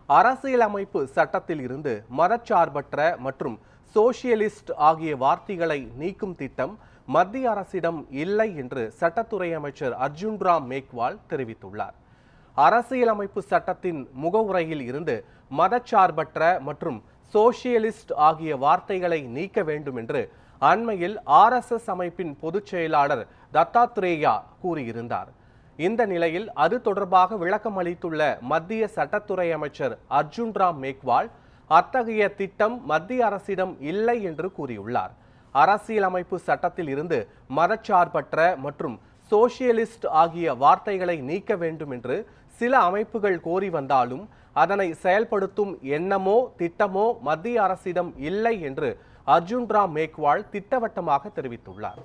அரசியலமைப்பு சட்டத்தில் இருந்து மதச்சார்பற்ற மற்றும் சோசியலிஸ்ட் ஆகிய வார்த்தைகளை நீக்கும் திட்டம் மத்திய அரசிடம் இல்லை என்று சட்டத்துறை அமைச்சர் அர்ஜுன் ராம் மேக்வால் தெரிவித்துள்ளார். அரசியலமைப்பு சட்டத்தின் முகவுரையில் இருந்து மதச்சார்பற்ற மற்றும் சோசியலிஸ்ட் ஆகிய வார்த்தைகளை நீக்க வேண்டும் என்று அண்மையில் RSS அமைப்பின் பொதுச் செயலாளர் தத்தாத்ரேயா கூறியிருந்தார். இந்த நிலையில் அது தொடர்பாக விளக்கம் அளித்துள்ள மத்திய சட்டத்துறை அமைச்சர் அர்ஜுன் ராம் மேக்வால் அத்தகைய திட்டம் மத்திய அரசிடம் இல்லை என்று கூறியுள்ளார். அரசியலமைப்பு சட்டத்தில் இருந்து மதச்சார்பற்ற மற்றும் சோசியலிஸ்ட் ஆகிய வார்த்தைகளை நீக்க வேண்டும் என்று சில அமைப்புகள் கோரி வந்தாலும் அதனை செயல்படுத்தும் எண்ணமோ திட்டமோ மத்திய அரசிடம் இல்லை என்று அர்ஜுன் ராம் மேக்வால் திட்டவட்டமாக தெரிவித்துள்ளார்.